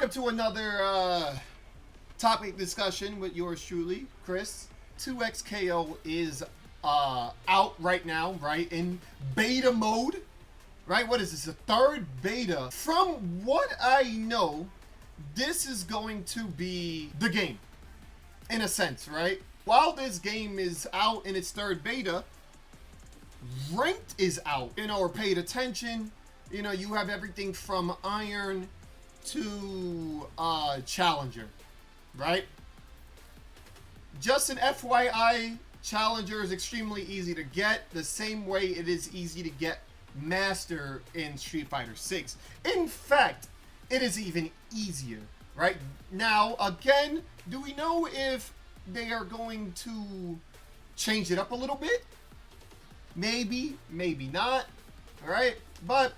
welcome to another topic discussion with yours truly, Chris. 2XKO is out right now, right? In beta mode, right? What is this? The third beta. From what I know, this is going to be the game, in a sense, right? While this game is out in its third beta, ranked is out. Or paid attention. You have everything from Iron to Challenger, right? Just an FYI, Challenger is extremely easy to get, the same way it is easy to get Master in Street Fighter 6. In fact, it is even easier, right? Now, again, do we know if they are going to change it up a little bit? Maybe, maybe not, all right? But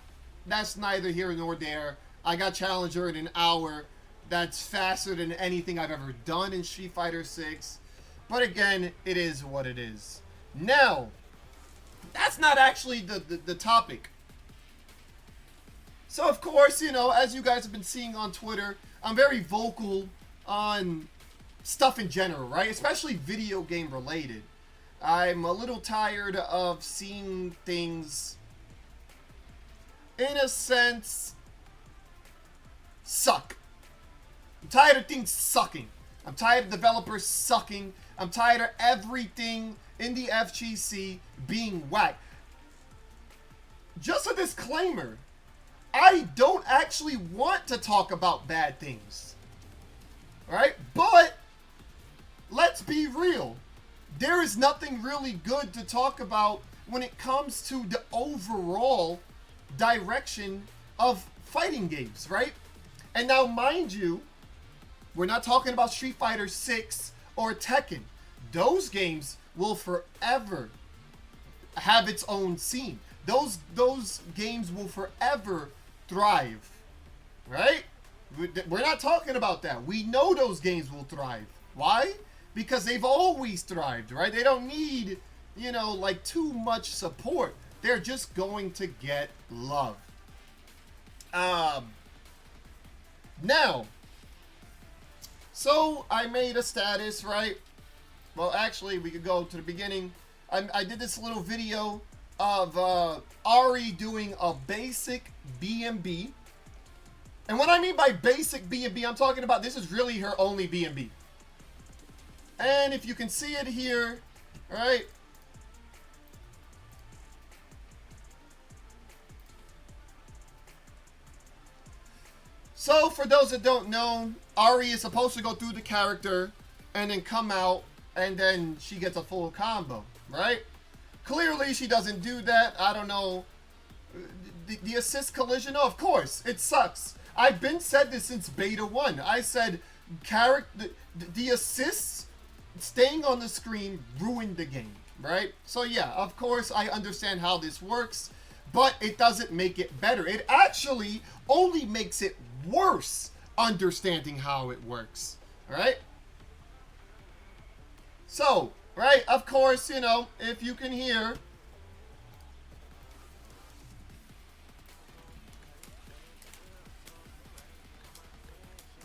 that's neither here nor there. I got Challenger in an hour. That's faster than anything I've ever done in Street Fighter 6. But again, it is what it is. Now, that's not actually the topic. So, of course, as you guys have been seeing on Twitter, I'm very vocal on stuff in general, right? Especially video game related. I'm a little tired of seeing things, in a sense, suck. I'm tired of things sucking. I'm tired of developers sucking. I'm tired of everything in the FGC being whack. Just a disclaimer, I don't actually want to talk about bad things. Alright? But, let's be real. There is nothing really good to talk about when it comes to the overall direction of fighting games, right? And now, mind you, we're not talking about Street Fighter 6 or Tekken. Those games will forever have its own scene. Those games will forever thrive, right? We're not talking about that. We know those games will thrive. Why? Because they've always thrived, right? They don't need, like too much support. They're just going to get love. Now, so I made a status, right? Well, actually, we could go to the beginning. I did this little video of Ahri doing a basic B&B. And what I mean by basic B&B, I'm talking about this is really her only B&B. And if you can see it here, all right? So, for those that don't know, Ahri is supposed to go through the character and then come out, and then she gets a full combo, right? Clearly, she doesn't do that. I don't know. The assist collision, of course, it sucks. I've been said this since Beta 1. I said the assists staying on the screen ruined the game, right? So, yeah, of course, I understand how this works, but it doesn't make it better. It actually only makes it worse understanding how it works, all right? So, right, of course, if you can hear,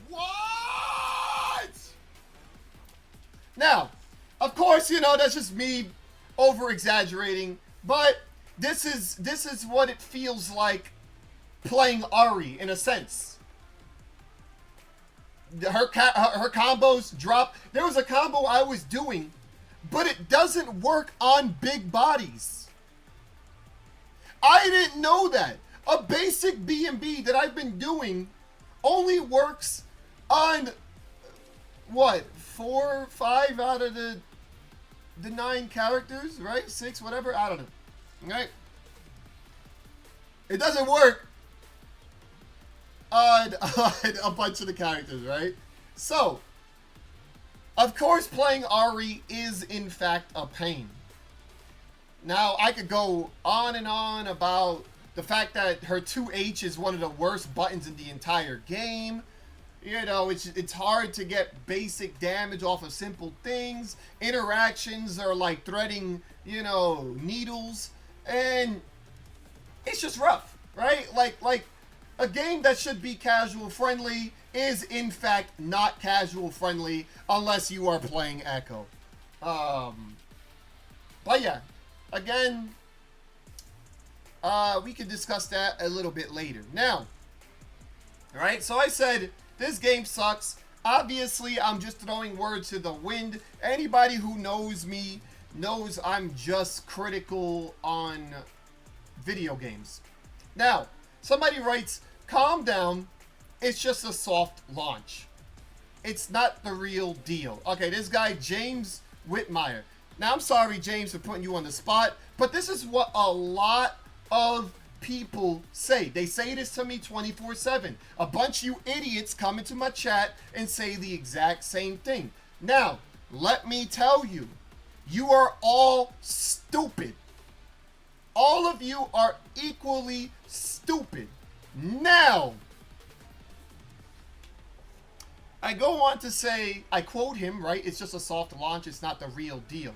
what? Now, of course, that's just me over exaggerating, but this is what it feels like playing Ahri in a sense. Her combos drop. There was a combo I was doing, but it doesn't work on big bodies. I didn't know that. A basic B&B that I've been doing only works on, what, 4 or 5 out of the 9 characters, right? 6, whatever, I don't know. Right? It doesn't work on a bunch of the characters, right? So, of course, playing Ahri is in fact a pain. Now, I could go on and on about the fact that her 2H is one of the worst buttons in the entire game. It's hard to get basic damage off of simple things. Interactions are like threading, needles. And it's just rough, right? Like a game that should be casual friendly is in fact not casual friendly unless you are playing Echo. But yeah, again, we can discuss that a little bit later. Now, alright, so I said this game sucks. Obviously, I'm just throwing words to the wind. Anybody who knows me knows I'm just critical on video games. Now, somebody writes, calm down, it's just a soft launch. It's not the real deal. Okay, this guy, James Whitmire. Now, I'm sorry, James, for putting you on the spot, but this is what a lot of people say. They say this to me 24/7. A bunch of you idiots come into my chat and say the exact same thing. Now, let me tell you, you are all stupid. All of you are equally stupid. Now, I go on to say, I quote him, right? It's just a soft launch. It's not the real deal.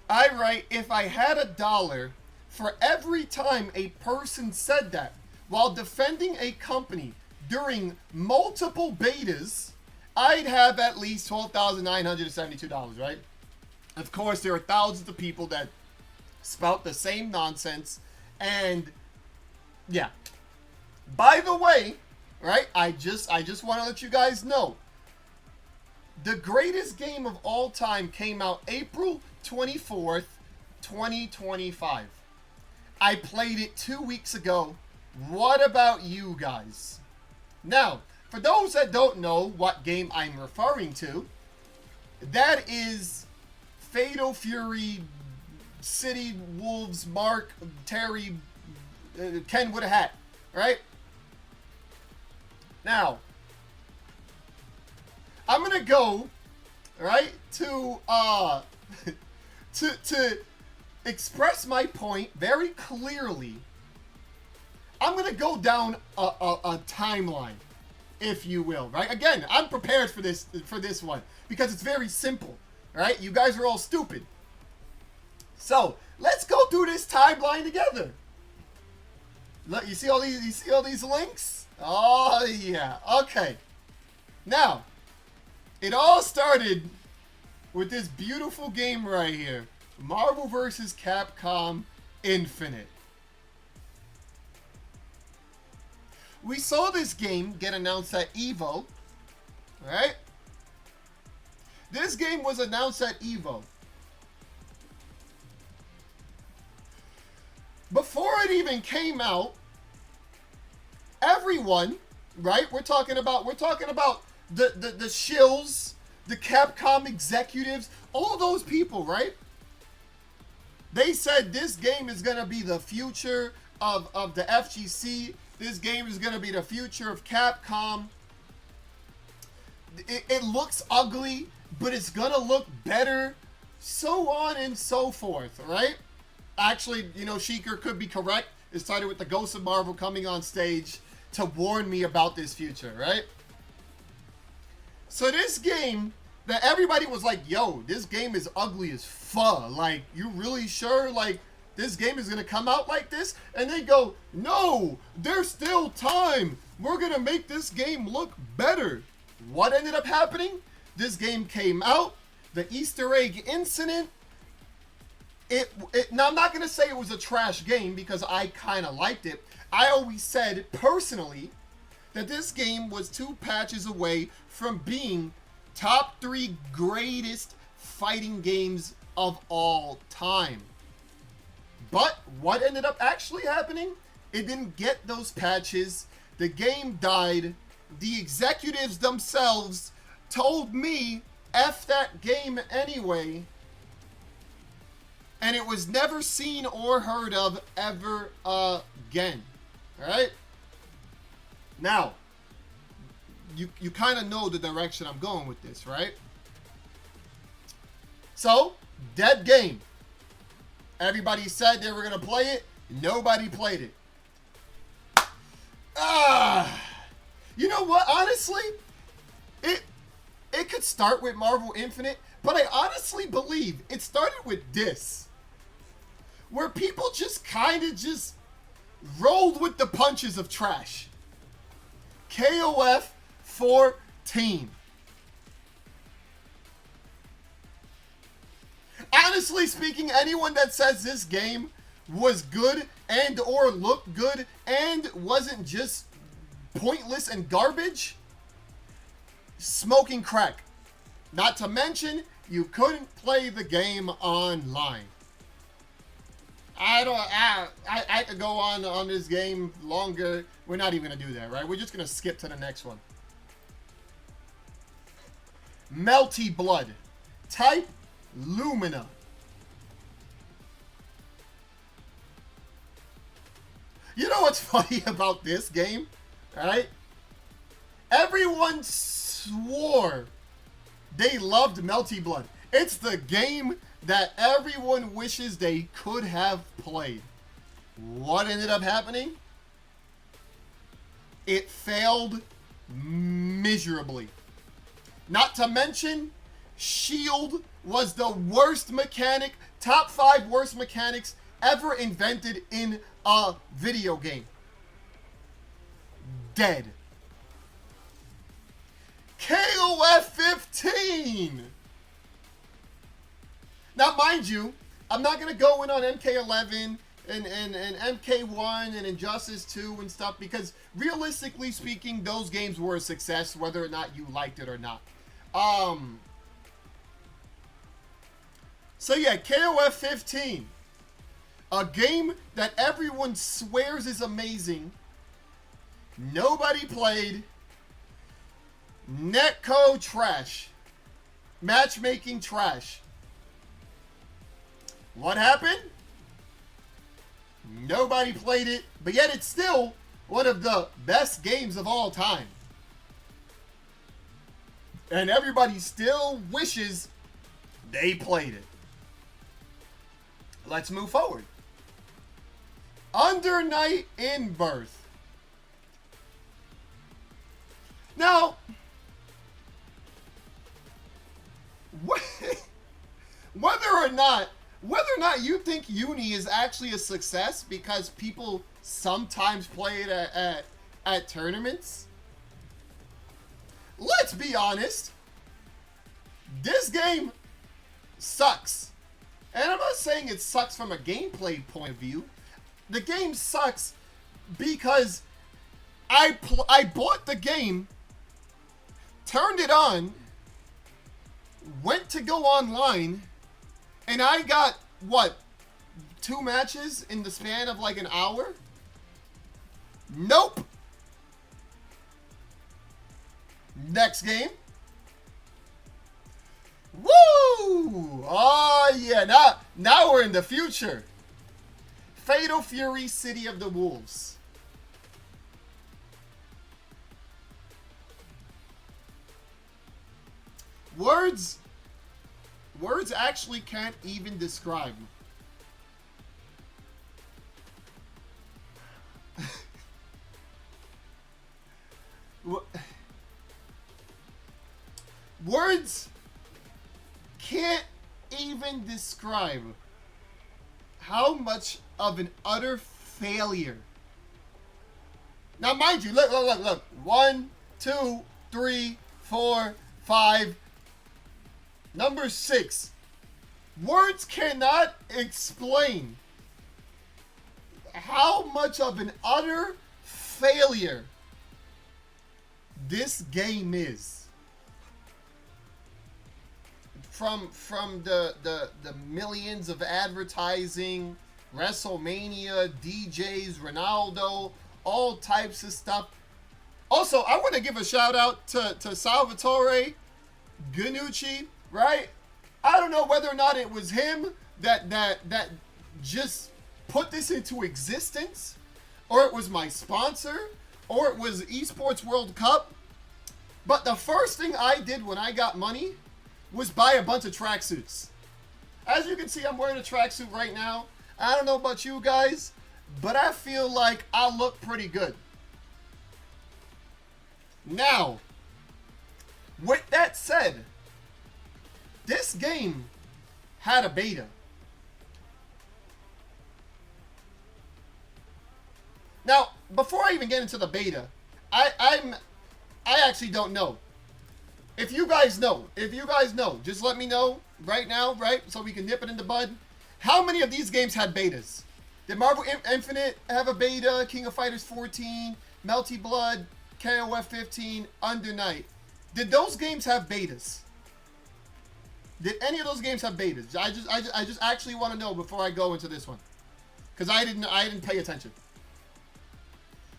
I write, if I had $1 for every time a person said that while defending a company during multiple betas, I'd have at least $12,972, right? Of course, there are thousands of people that spout the same nonsense, and yeah. By the way, right, I just want to let you guys know, the greatest game of all time came out April 24th, 2025. I played it 2 weeks ago. What about you guys? Now, for those that don't know what game I'm referring to, that is Fatal Fury, City Wolves, Mark, Terry, Ken with a hat, right? Now, I'm gonna go, right, to to express my point very clearly. I'm gonna go down a timeline, if you will, right? Again, I'm prepared for this one because it's very simple, right? You guys are all stupid. So let's go through this timeline together. Look, you see all these links? Oh yeah. Okay. Now, it all started with this beautiful game right here, Marvel vs. Capcom Infinite. We saw this game get announced at EVO, right? This game was announced at EVO. Before it even came out, everyone, right? We're talking about the shills, the Capcom executives, all those people, right? They said this game is gonna be the future of the FGC. This game is gonna be the future of Capcom. It looks ugly, but it's gonna look better, so on and so forth, right? Actually, you know, Sheikar could be correct. It started with the Ghost of Marvel coming on stage to warn me about this future, right? So this game that everybody was like, yo, this game is ugly as fuck. Like, you really sure, like, this game is going to come out like this? And they go, no, there's still time. We're going to make this game look better. What ended up happening? This game came out. The Easter egg incident. Now, I'm not going to say it was a trash game because I kind of liked it. I always said, personally, that this game was 2 patches away from being top 3 greatest fighting games of all time. But what ended up actually happening? It didn't get those patches. The game died. The executives themselves told me, F that game anyway. And it was never seen or heard of ever again. Alright? Now, you kind of know the direction I'm going with this, right? So, dead game. Everybody said they were going to play it. Nobody played it. You know what? Honestly, it could start with Marvel Infinite, but I honestly believe it started with this. Where people just kind of just rolled with the punches of trash. KOF 14. Honestly speaking, anyone that says this game was good and or looked good and wasn't just pointless and garbage, smoking crack. Not to mention, you couldn't play the game online. I could go on this game longer. We're not even gonna do that, right? We're just gonna skip to the next one. Melty Blood. Type Lumina. You know what's funny about this game? Alright? Everyone swore they loved Melty Blood. It's the game that everyone wishes they could have played. What ended up happening? It failed miserably. Not to mention, Shield was the worst mechanic, top 5 worst mechanics ever invented in a video game. Dead. KOF 15! Now, mind you, I'm not going to go in on MK11 and MK1 and Injustice 2 and stuff because realistically speaking, those games were a success whether or not you liked it or not. So yeah, KOF 15. A game that everyone swears is amazing. Nobody played. Netcode trash. Matchmaking trash. What happened? Nobody played it, but yet it's still one of the best games of all time. And everybody still wishes they played it. Let's move forward. Under Night in Birth. Now, whether or not you think Uni is actually a success because people sometimes play it at tournaments, let's be honest, this game sucks. And I'm not saying it sucks from a gameplay point of view. The game sucks because I bought the game, turned it on, went to go online, and I got, what, 2 matches in the span of like an hour? Nope. Next game. Woo! Oh yeah, now we're in the future. Fatal Fury City of the Wolves. Words actually can't even describe. Words can't even describe how much of an utter failure. Now, mind you, look. 1, 2, 3, 4, 5. Number 6. Words cannot explain how much of an utter failure this game is. From the millions of advertising, WrestleMania, DJs, Ronaldo, all types of stuff. Also, I want to give a shout out to Salvatore Ganucci, right? I don't know whether or not it was him that just put this into existence, or it was my sponsor, or it was Esports World Cup. But the first thing I did when I got money was buy a bunch of tracksuits. As you can see, I'm wearing a tracksuit right now. I don't know about you guys, but I feel like I look pretty good. Now, with that said, this game had a beta. Now, before I even get into the beta, I actually don't know. If you guys know, just let me know right now, right? So we can nip it in the bud. How many of these games had betas? Did Marvel Infinite have a beta? King of Fighters 14, Melty Blood, KOF 15, Under Night. Did those games have betas? Did any of those games have betas? I just actually want to know before I go into this one, because I didn't pay attention.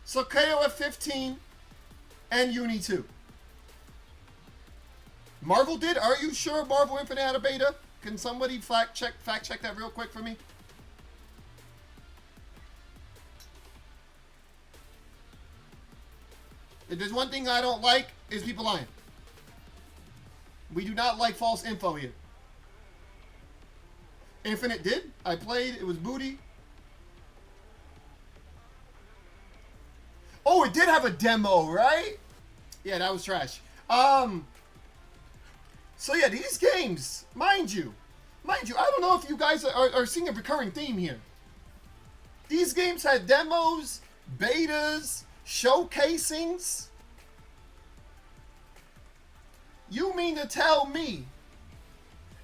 So KOF 15 and Uni 2. Marvel did? Are you sure Marvel Infinite had a beta? Can somebody fact check that real quick for me? If there's one thing I don't like, is people lying. We do not like false info here. Infinite did. I played. It was booty. Oh, it did have a demo, right? Yeah, that was trash. So yeah, these games, mind you, I don't know if you guys are seeing a recurring theme here. These games had demos, betas, showcasings. You mean to tell me?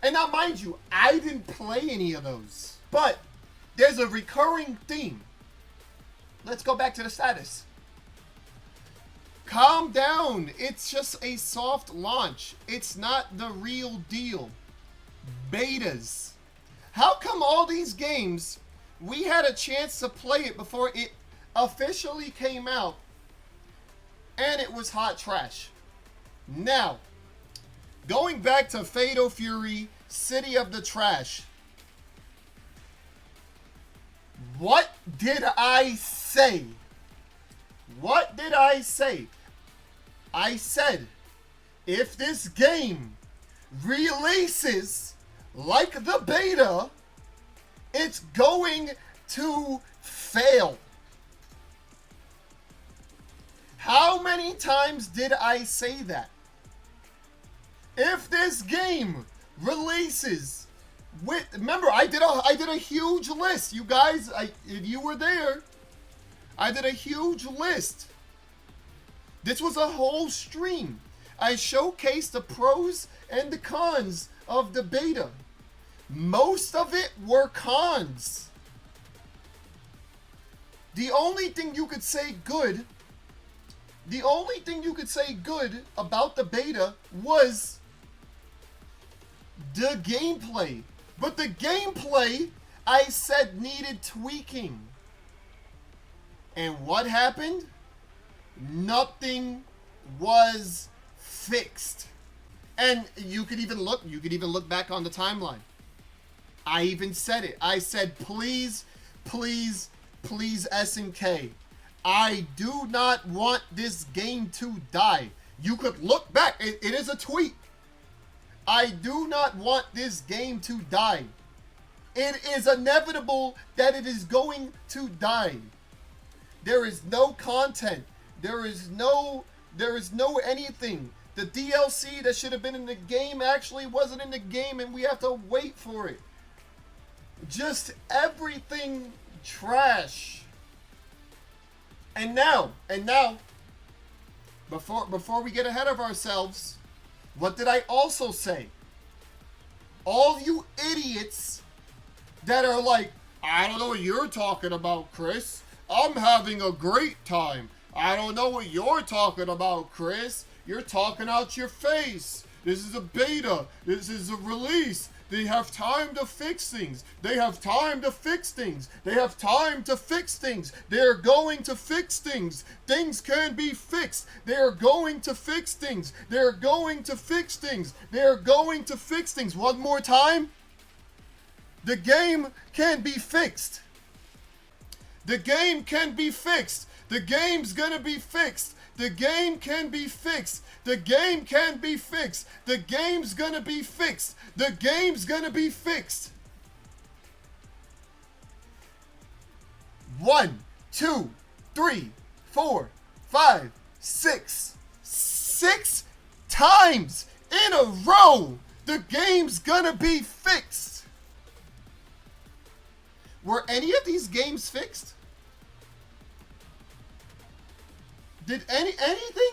And now, mind you, I didn't play any of those. But there's a recurring theme. Let's go back to the status. Calm down. It's just a soft launch. It's not the real deal. Betas. How come all these games, we had a chance to play it before it officially came out, and it was hot trash? Now, going back to Fatal Fury, City of the Trash. What did I say? What did I say? I said, if this game releases like the beta, it's going to fail. How many times did I say that? If this game releases with, remember, I did a huge list, you guys. If you were there, I did a huge list. This was a whole stream. I showcased the pros and the cons of the beta. Most of it were cons. The only thing you could say good about the beta was the gameplay. But the gameplay, I said, needed tweaking. And what happened? Nothing was fixed. And you could even look back on the timeline. I even said it. I said, please, please, please, SNK. I do not want this game to die. You could look back. It is a tweet. I do not want this game to die. It is inevitable that it is going to die. There is no content. There is no anything. The DLC that should have been in the game actually wasn't in the game, and we have to wait for it. Just everything trash. And now, before we get ahead of ourselves, what did I also say? All you idiots that are like, I don't know what you're talking about, Chris. I'm having a great time. I don't know what you're talking about, Chris. You're talking out your face. This is a beta. This is a release. They have time to fix things. They have time to fix things. They have time to fix things. They're going to fix things. Things can be fixed. They're going to fix things. They're going to fix things. They're going to fix things. One more time. The game can be fixed. The game can be fixed. The game's gonna be fixed. The game can be fixed. The game can be fixed. The game's gonna be fixed. The game's gonna be fixed. 1, 2, 3, 4, 5, 6. 6 times in a row, the game's gonna be fixed. Were any of these games fixed? Did anything?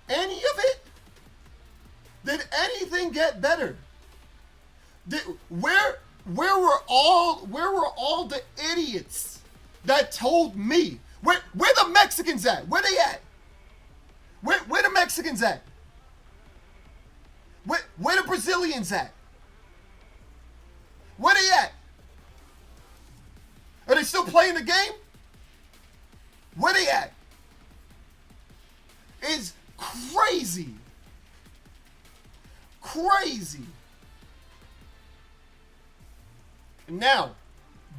Any of it? Did anything get better? Where were all the idiots that told me? Where the Mexicans at? Where they at? Where the Mexicans at? Where the Brazilians at? Where they at? Are they still playing the game? Where they at? It's crazy. Crazy. Now,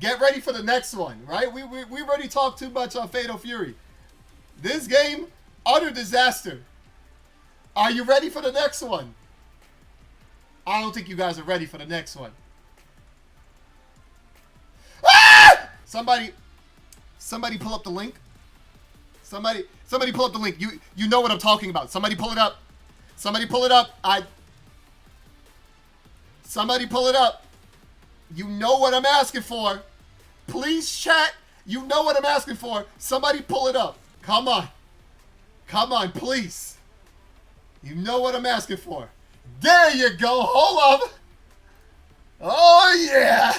get ready for the next one, right? We already talked too much on Fatal Fury. This game, utter disaster. Are you ready for the next one? I don't think you guys are ready for the next one. Ah! Somebody pull up the link. Somebody pull up the link. You know what I'm talking about. Somebody pull it up. Somebody pull it up. Somebody pull it up. You know what I'm asking for. Please chat. You know what I'm asking for. Somebody pull it up. Come on. Come on, please. You know what I'm asking for. There you go. Hold up. Oh, yeah.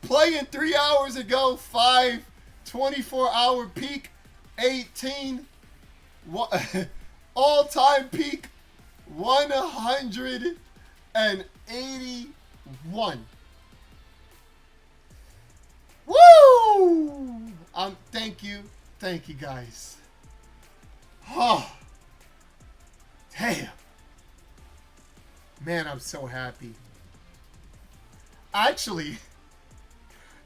Playing 3 hours ago. 5 24-hour peak. 18. All-time peak. 181. Woo! Thank you guys. Oh, damn, man, I'm so happy. Actually,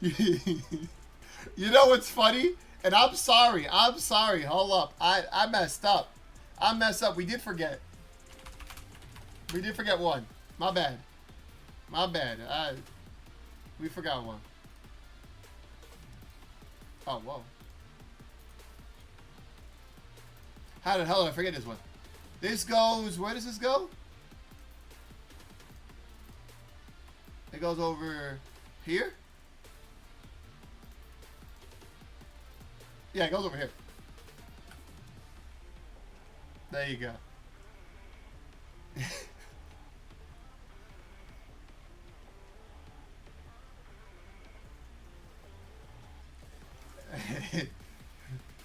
you know what's funny? And I'm sorry. Hold up, I messed up. We did forget one. My bad. We forgot one. Oh, whoa. How the hell did I forget this one? This goes, where does this go? It goes over here? Yeah, it goes over here. There you go.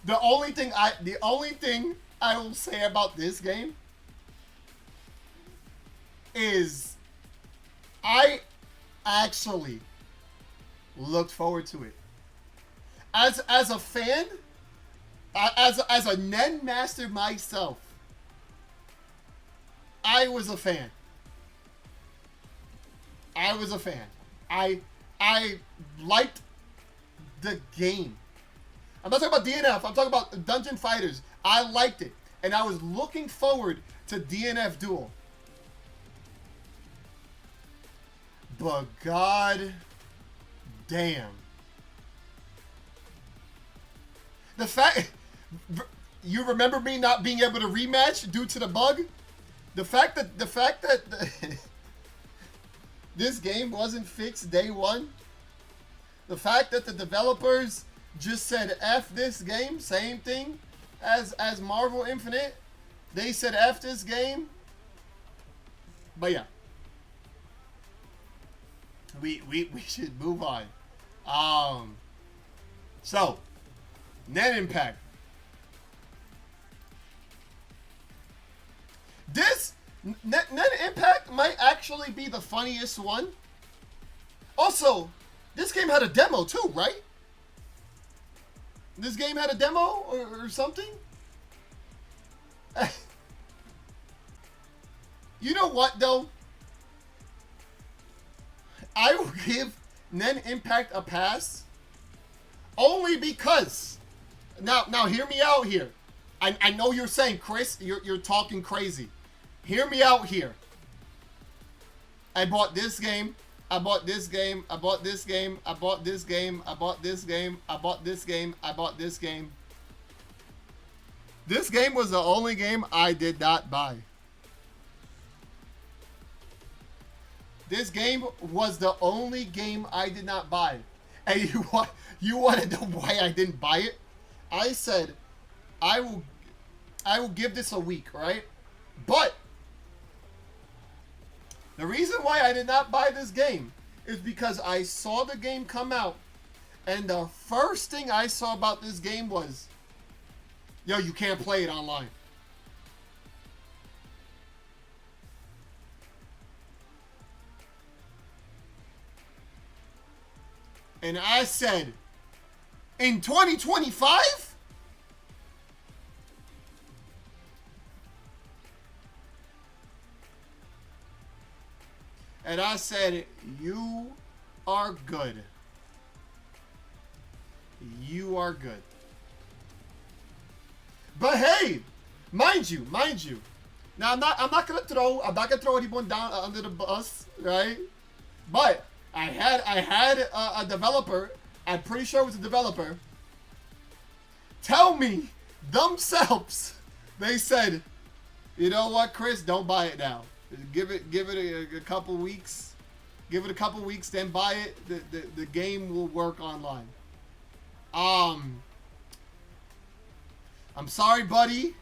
The only thing I will say about this game is I actually looked forward to it. As a fan, as a Nen master myself, I was a fan. I liked the game. I'm not talking about DNF. I'm talking about Dungeon Fighters. I liked it. And I was looking forward to DNF Duel. But god damn. The fact... You remember me not being able to rematch due to the bug? The fact that this game wasn't fixed day one. The fact that the developers just said F this game, same thing as Marvel Infinite. They said F this game. But yeah. We should move on. So Net Impact. This Net Impact might actually be the funniest one. Also, this game had a demo too, right? This game had a demo or something? You know what, though? I will give Net Impact a pass only because... Now hear me out here. I know you're saying, Chris, you're talking crazy. Hear me out here. I bought this game. I bought this game. I bought this game. I bought this game. I bought this game. I bought this game. I bought this game. This game was the only game I did not buy. This game was the only game I did not buy. And you want to know why I didn't buy it? I said, I will I will give this a week, right? But the reason why I did not buy this game is because I saw the game come out, and the first thing I saw about this game was, yo, you can't play it online. And I said, in 2025? And I said, you are good. You are good. But hey, mind you. Now I'm not gonna throw anyone down under the bus, right? But I had a developer, I'm pretty sure it was a developer, tell me themselves, they said, you know what, Chris, don't buy it now. Give it a couple weeks. Give it a couple weeks, then buy it. The game will work online. I'm sorry, buddy,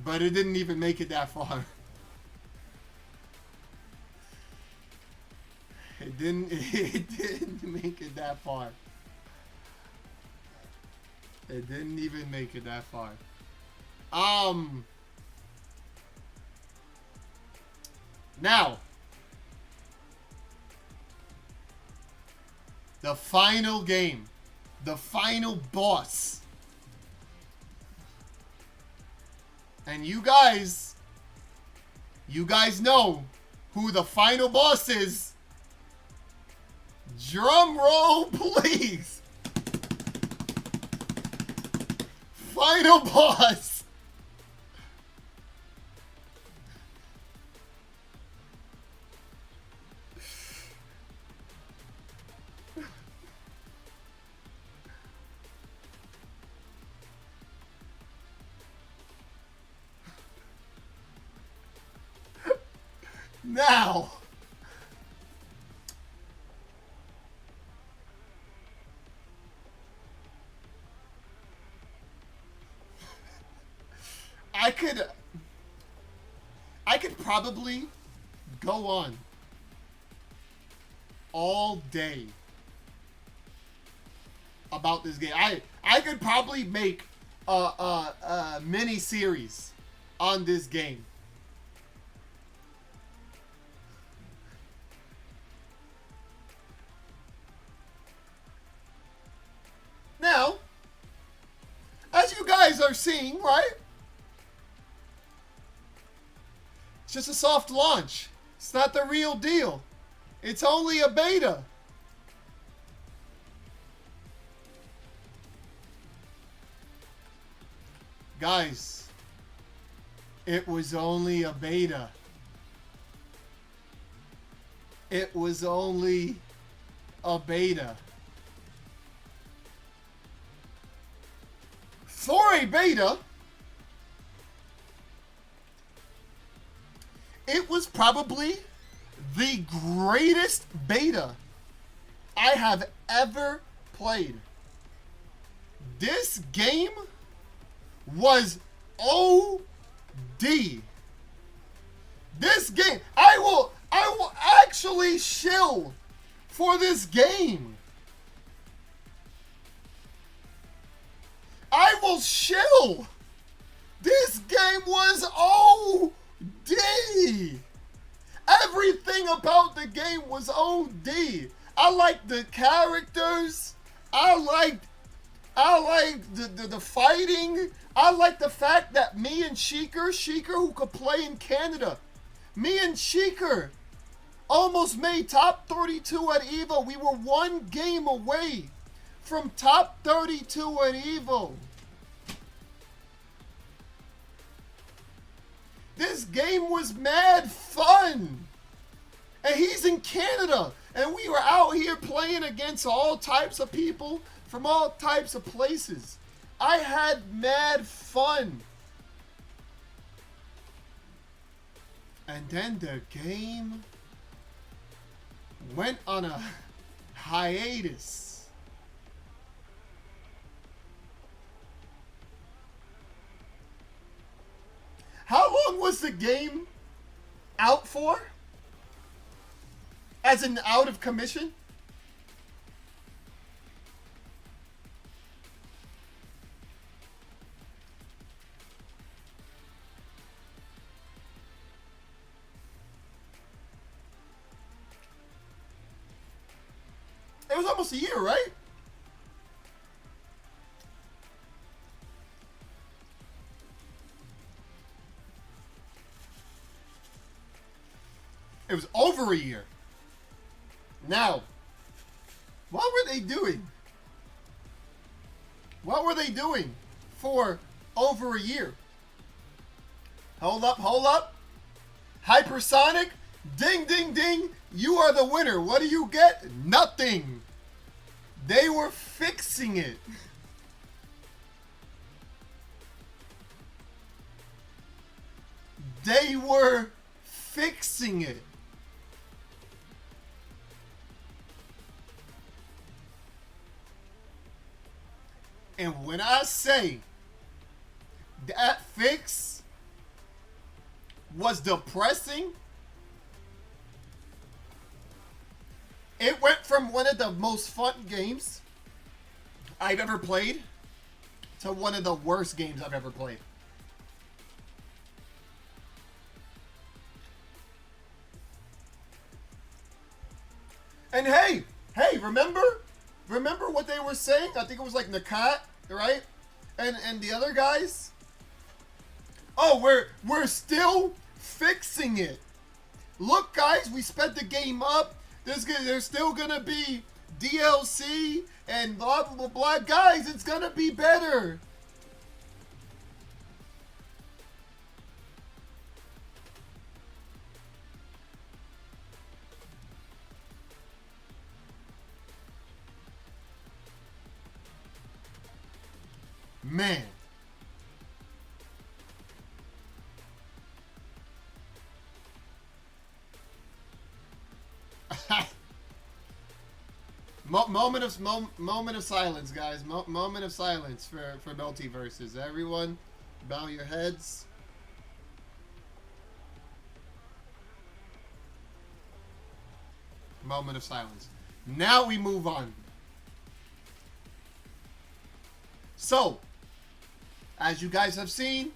but it didn't even make it that far. It didn't make it that far. It didn't even make it that far. Now, the final game, the final boss. And you guys know who the final boss is. Drum roll, please. Final boss. Now, I could probably go on all day about this game. I could probably make a mini series on this game. Now, as you guys are seeing, right? It's just a soft launch. It's not the real deal. It's only a beta. Guys, it was only a beta. It was only a beta. For a beta, it was probably the greatest beta I have ever played. This game was OD. This game, I will actually shill for this game. I will shill. This game was OD. Everything about the game was OD. I liked the characters. I liked the fighting. I liked the fact that me and Sheikah who could play in Canada, me and Sheikah almost made top 32 at EVO. We were one game away from top 32 at EVO. This game was mad fun. And he's in Canada. And we were out here playing against all types of people from all types of places. I had mad fun. And then the game went on a hiatus. long was the game out for? As in out of commission? It was almost a year, right? It was over a year. Now, what were they doing? What were they doing for over a year? Hold up, hold up. Hypersonic, ding, ding, ding. You are the winner. What do you get? Nothing. They were fixing it. They were fixing it. And when I say that fix was depressing, it went from one of the most fun games I've ever played to one of the worst games I've ever played. And hey, remember what they were saying? I think it was like Nakat, right? And the other guys. Oh, we're still fixing it. Look, guys, we sped the game up. There's still gonna be DLC and blah blah blah blah. Guys, it's gonna be better. Man. Moment of silence, guys. Moment of silence for Multiversus. Everyone, bow your heads. Moment of silence. Now we move on. So, as you guys have seen,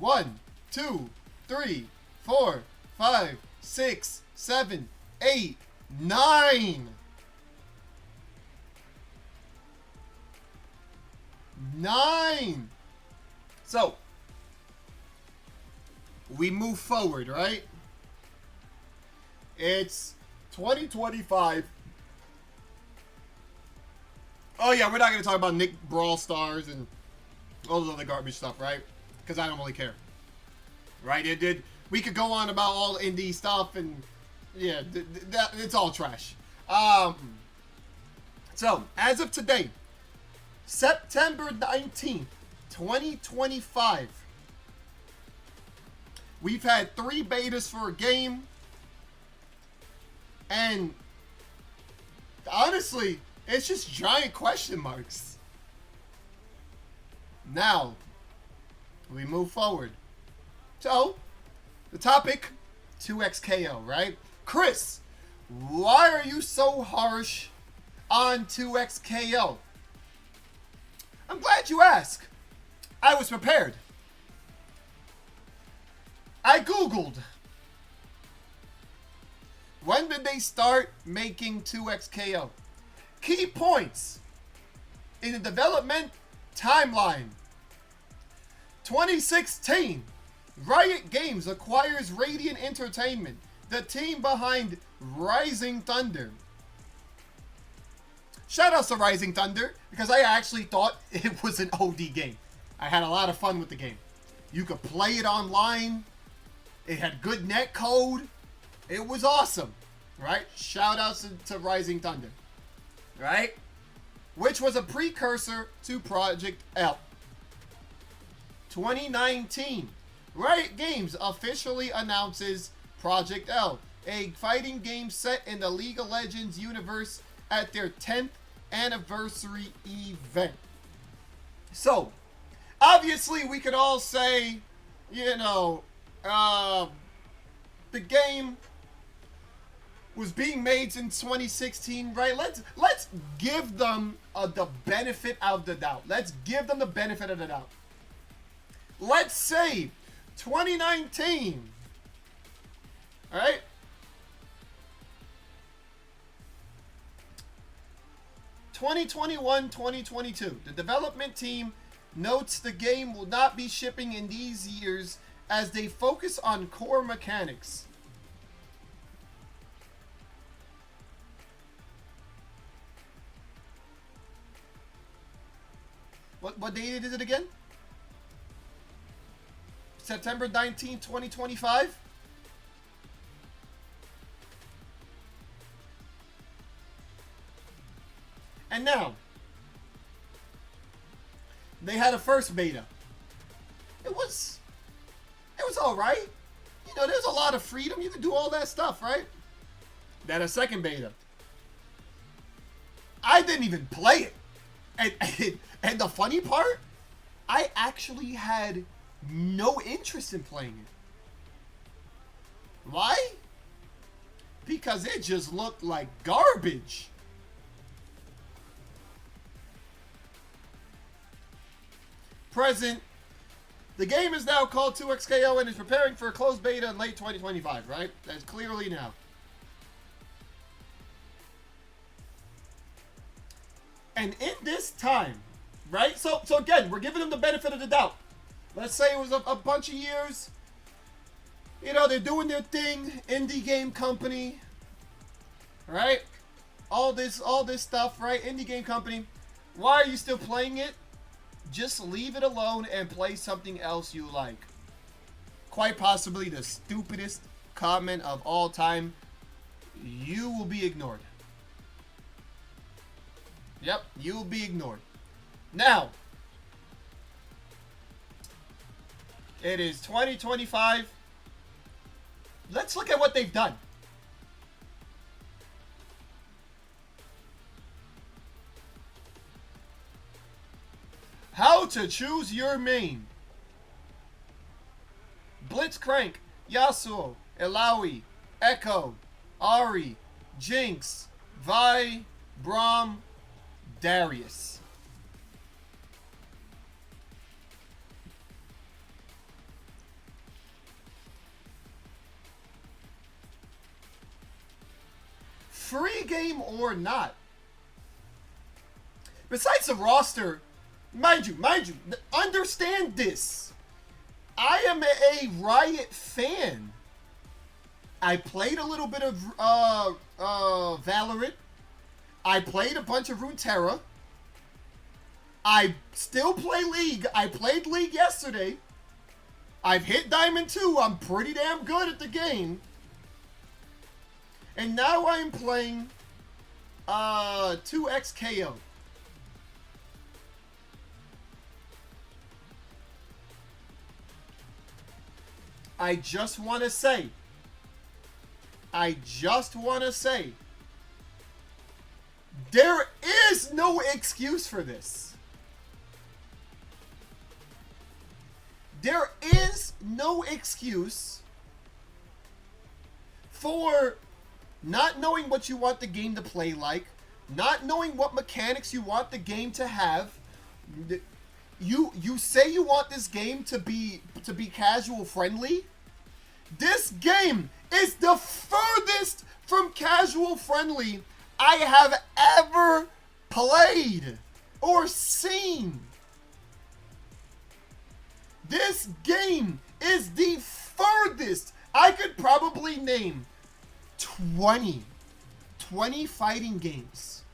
1, 2, 3, 4, 5, 6, 7, 8, 9. 9. So, we move forward, right? It's 2025. Oh yeah, we're not going to talk about Nick Brawl Stars and all those other garbage stuff, right? Because I don't really care. Right? We could go on about all indie stuff and yeah, it's all trash. So, as of today, September 19th, 2025, we've had 3 betas for a game, and honestly, it's just giant question marks. Now, we move forward. So, the topic, 2XKO, right? Chris, why are you so harsh on 2XKO? I'm glad you asked. I was prepared. I Googled. When did they start making 2XKO? Key points in the development timeline. 2016, Riot Games acquires Radiant Entertainment, the team behind Rising Thunder. Shout out to Rising Thunder, because I actually thought it was an OD game. I had a lot of fun with the game. You could play it online. It had good net code. It was awesome, right? Shout outs to Rising Thunder, right? Which was a precursor to Project L. 2019, Riot Games officially announces Project L, a fighting game set in the League of Legends universe at their 10th anniversary event. So, obviously we could all say, you know, the game was being made in 2016, right? Let's give them the benefit of the doubt. Let's give them the benefit of the doubt. Let's say 2019, all right? (2021-2022). The development team notes the game will not be shipping in these years as they focus on core mechanics. What date is it again? September 19, 2025? And now, they had a first beta. It was all right. You know, there's a lot of freedom. You can do all that stuff, right? Then a second beta. I didn't even play it. And the funny part, I actually had no interest in playing it. Why? Because it just looked like garbage. Present. The game is now called 2XKO and is preparing for a closed beta in late 2025, right? That's clearly now. And in this time, right? So again, we're giving them the benefit of the doubt. Let's say it was a bunch of years. You know, they're doing their thing, indie game company, right? All this stuff, right? Indie game company. Why are you still playing it? Just leave it alone and play something else you like. Quite possibly the stupidest comment of all time. You will be ignored. Yep, you will be ignored. Now, it is 2025. Let's look at what they've done. How to choose your main. Blitzcrank, Yasuo, Elawi, Echo, Ahri, Jinx, Vi, Braum, Darius. Free game or not. Besides the roster, mind you, understand this. I am a Riot fan. I played a little bit of Valorant. I played a bunch of Runeterra. I still play League. I played League yesterday. I've hit Diamond 2. I'm pretty damn good at the game. And now I'm playing 2XKO. I just want to say, there is no excuse for this. There is no excuse for not knowing what you want the game to play like, not knowing what mechanics you want the game to have. You say you want this game to be casual friendly. This game is the furthest from casual friendly I have ever played or seen. This game is the furthest. I could probably name 20 fighting games.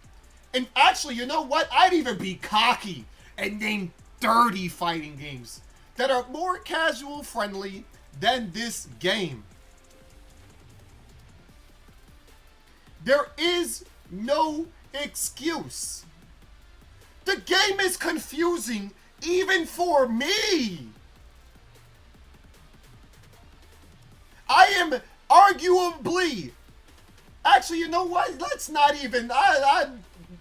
And actually, you know what? I'd even be cocky and name 30 fighting games that are more casual friendly than this game. There is no excuse. The game is confusing even for me. I am arguably, actually, you know what? Let's not even,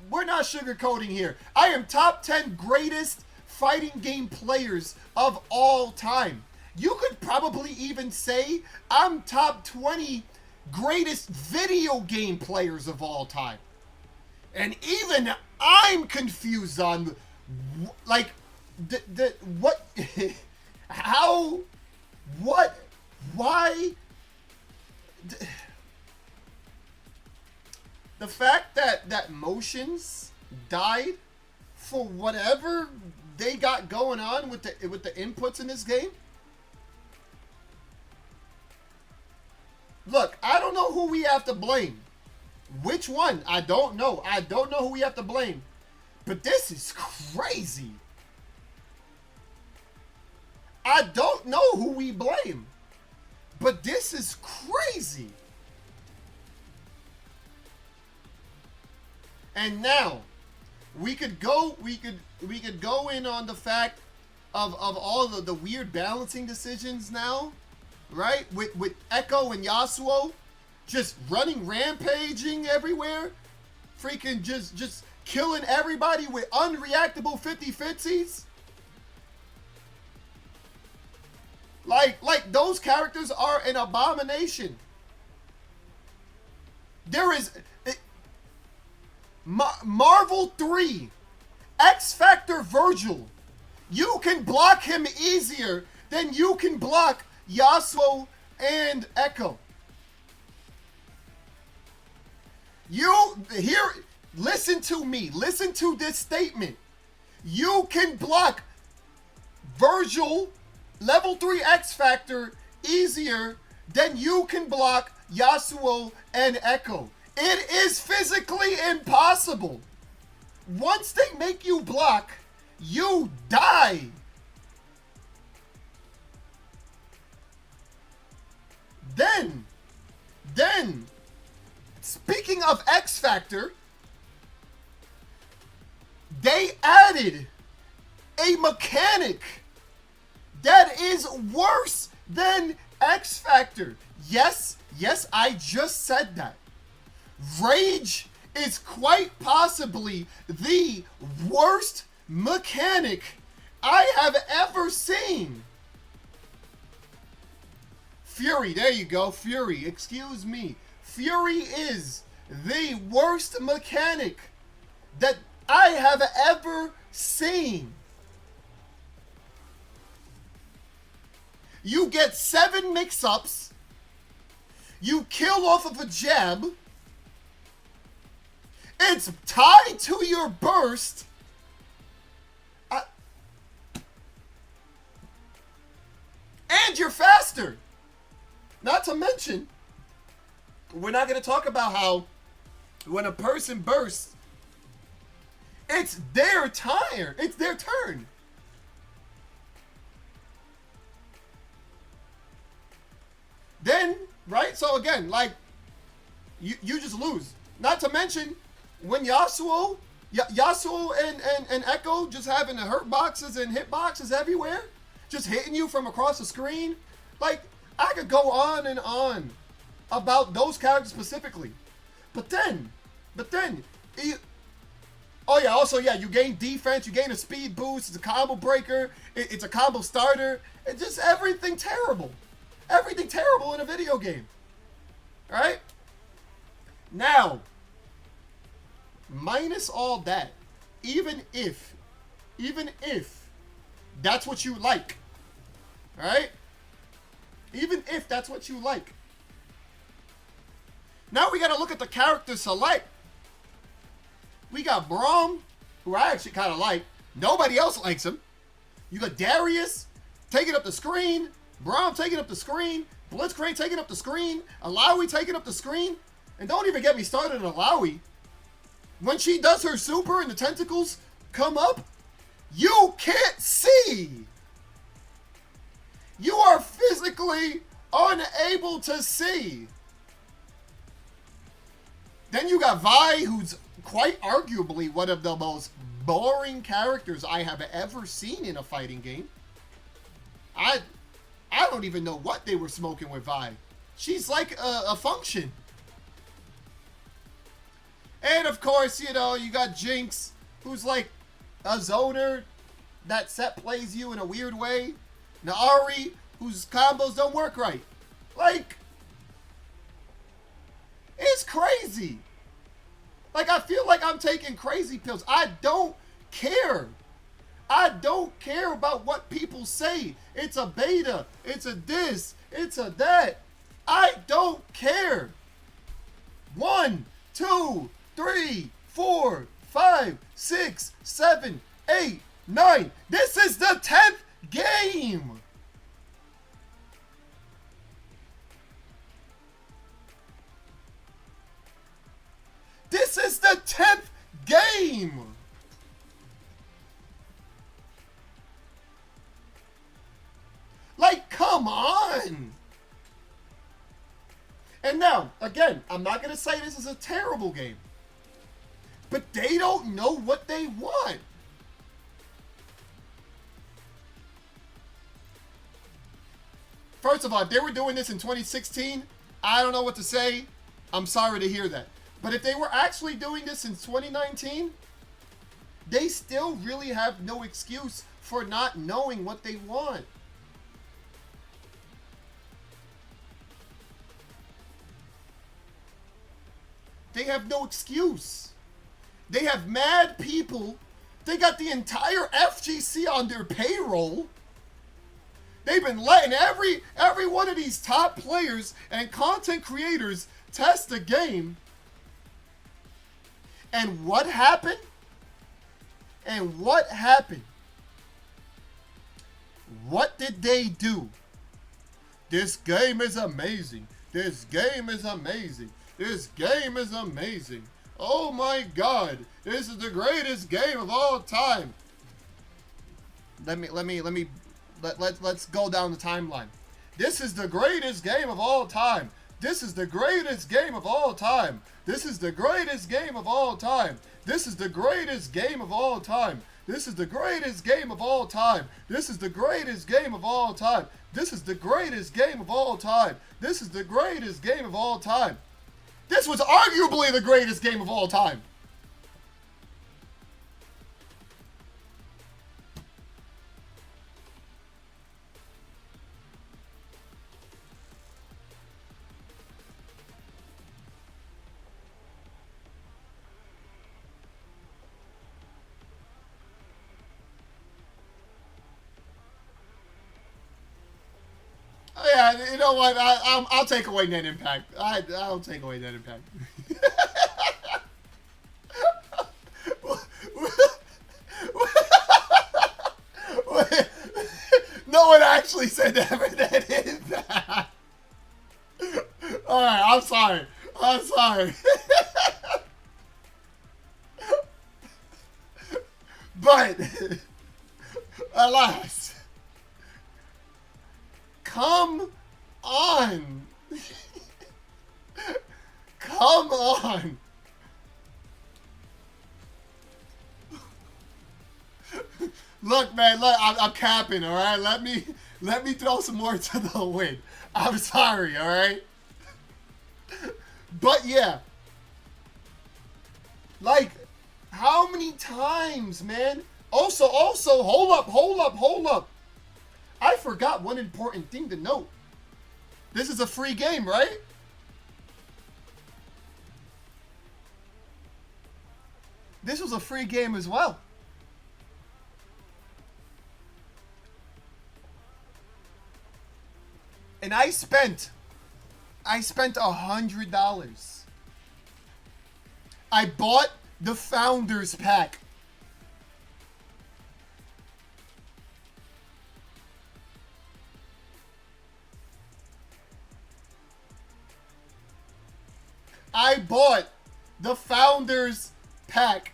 we're not sugarcoating here. I am top 10 greatest fighting game players of all time. You could probably even say I'm top 20 greatest video game players of all time. And even I'm confused on, like, what, how, what, why. The fact that Motions died for whatever they got going on with the inputs in this game. Look, I don't know who we have to blame. Which one? I don't know. I don't know who we have to blame. But this is crazy. I don't know who we blame. But this is crazy. And now we could go in on the fact of all the weird balancing decisions now, right? With Echo and Yasuo just running rampaging everywhere, freaking just killing everybody with unreactable 50-50s. Like those characters are an abomination. There is Marvel 3 X Factor Virgil. You can block him easier than you can block Yasuo and Echo. Listen to me. Listen to this statement. You can block Virgil level 3 X Factor easier than you can block Yasuo and Echo. It is physically impossible. Once they make you block, you die. Then, speaking of X Factor, they added a mechanic that is worse than X Factor. Yes, I just said that. Rage is quite possibly the worst mechanic I have ever seen. Fury, there you go, Fury, excuse me. Fury is the worst mechanic that I have ever seen. You get 7 mix-ups, you kill off of a jab, it's tied to your burst. And you're faster. Not to mention, we're not going to talk about how when a person bursts, it's their time. It's their turn. Then, right? So again, like, you just lose. Not to mention, when Yasuo and Echo just having the hurt boxes and hit boxes everywhere, just hitting you from across the screen. Like, I could go on and on about those characters specifically. But then, you gain defense, you gain a speed boost, it's a combo breaker, it's a combo starter, it's just everything terrible. Everything terrible in a video game. Alright? Now, minus all that, even if that's what you like, alright? Even if that's what you like. Now we gotta look at the character select. We got Braum, who I actually kind of like. Nobody else likes him. You got Darius taking up the screen. Braum taking up the screen. Blitzcrank taking up the screen. Alawi taking up the screen. And don't even get me started on Alawi. When she does her super and the tentacles come up, you can't see. You are physically unable to see. Then you got Vi, who's quite arguably one of the most boring characters I have ever seen in a fighting game. I don't even know what they were smoking with Vi. She's like a function. And of course, you know, you got Jinx, who's like a zoner that set plays you in a weird way. Now Ahri, whose combos don't work right. Like, it's crazy. Like, I feel like I'm taking crazy pills. I don't care. I don't care about what people say. It's a beta. It's a this. It's a that. I don't care. 1, 2, 3, 4, 5, 6, 7, 8, 9. This is the 10th game. This is the 10th game. Like, come on. And now, again, I'm not going to say this is a terrible game. But they don't know what they want. First of all, if they were doing this in 2016, I don't know what to say. I'm sorry to hear that. But if they were actually doing this in 2019, they still really have no excuse for not knowing what they want. They have no excuse. They have mad people. They got the entire FGC on their payroll. They've been letting every one of these top players and content creators test the game. And what happened? And what happened? What did they do? This game is amazing. This game is amazing. This game is amazing. Oh my God. This is the greatest game of all time. Let's go down the timeline. This is the greatest game of all time. This is the greatest game of all time. This is the greatest game of all time. This is the greatest game of all time. This is the greatest game of all time. This is the greatest game of all time. This is the greatest game of all time. This is the greatest game of all time. This was arguably the greatest game of all time. Yeah, you know what? I'll take away net impact. I'll take away net impact. No one actually said net impact. All right, I'm sorry. I'm sorry. But alas. Come on. Come on. Look, man, look, I'm capping, all right? Let me throw some more to the wind. I'm sorry, all right? But yeah. Like, how many times, man? Also, hold up. I forgot one important thing to note. This is a free game, right? This was a free game as well. And I spent $100. I bought the Founders Pack. I bought the Founders Pack.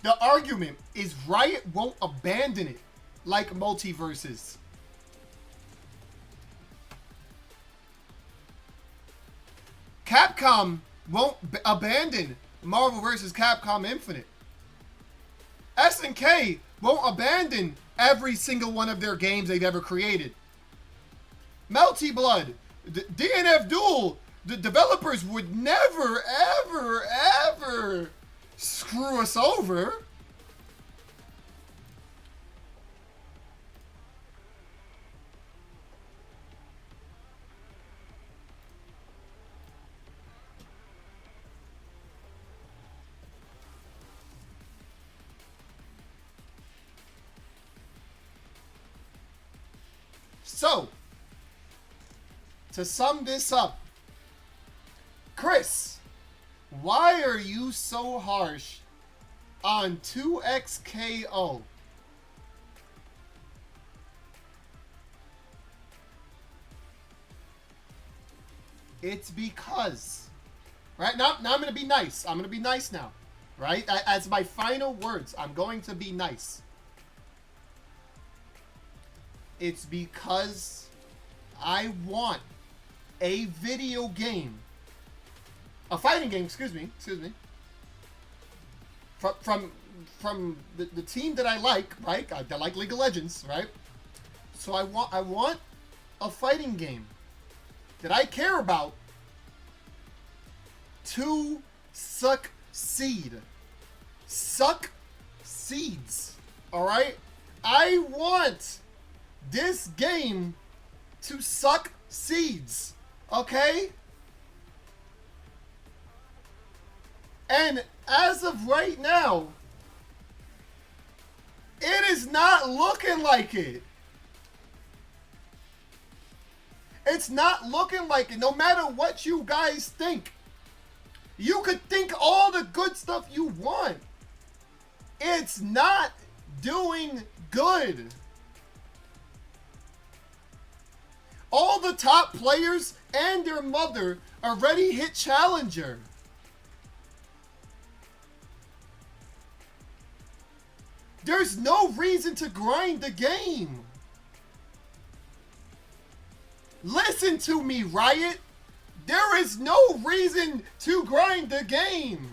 The argument is Riot won't abandon it like Multiversus. Capcom won't abandon Marvel vs. Capcom Infinite. SNK won't abandon every single one of their games they've ever created. Melty Blood, DNF Duel, The developers would never, ever, ever screw us over. So, to sum this up, Chris, why are you so harsh on 2XKO? It's because, right? Now I'm going to be nice. I'm going to be nice now, right? As my final words, I'm going to be nice. It's because I want a video game, a fighting game, excuse me, from the team that I like, right? I like League of Legends, right? So I want a fighting game that I care about to succeed. Suck seeds, all right? I want this game to suck seeds, okay? And as of right now, it is not looking like it. It's not looking like it, no matter what you guys think. You could think all the good stuff you want. It's not doing good. All the top players and their mother already hit Challenger. There's no reason to grind the game. Listen to me, Riot. There is no reason to grind the game.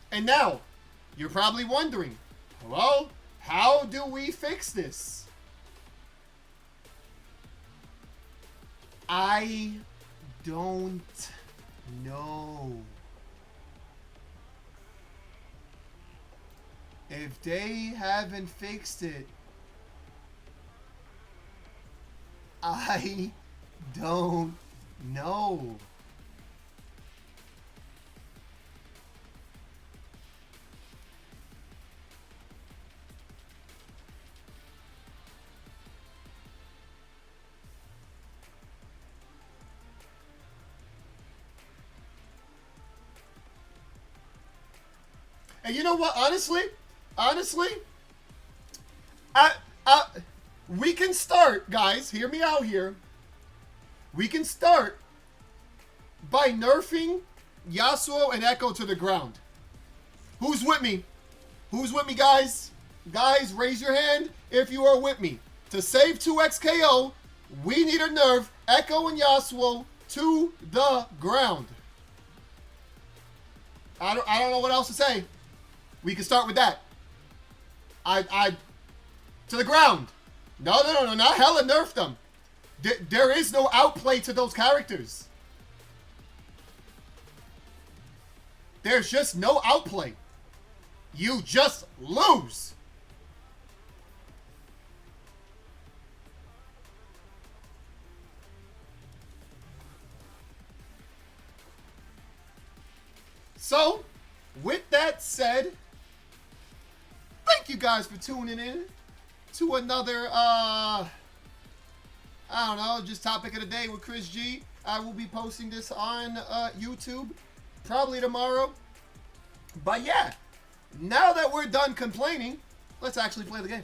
And now, you're probably wondering, well, how do we fix this? I don't know. If they haven't fixed it, I don't know. And you know what? Honestly, we can start, guys. Hear me out here. We can start by nerfing Yasuo and Echo to the ground. Who's with me? Who's with me, guys? Guys, raise your hand if you are with me. To save 2XKO, we need to nerf Echo and Yasuo to the ground. I don't know what else to say. We can start with that. To the ground. No, not hella nerf them. There is no outplay to those characters. There's just no outplay. You just lose. So, with that said, thank you guys for tuning in to another, I don't know, just topic of the day with Chris G. I will be posting this on YouTube probably tomorrow. But yeah, now that we're done complaining, let's actually play the game.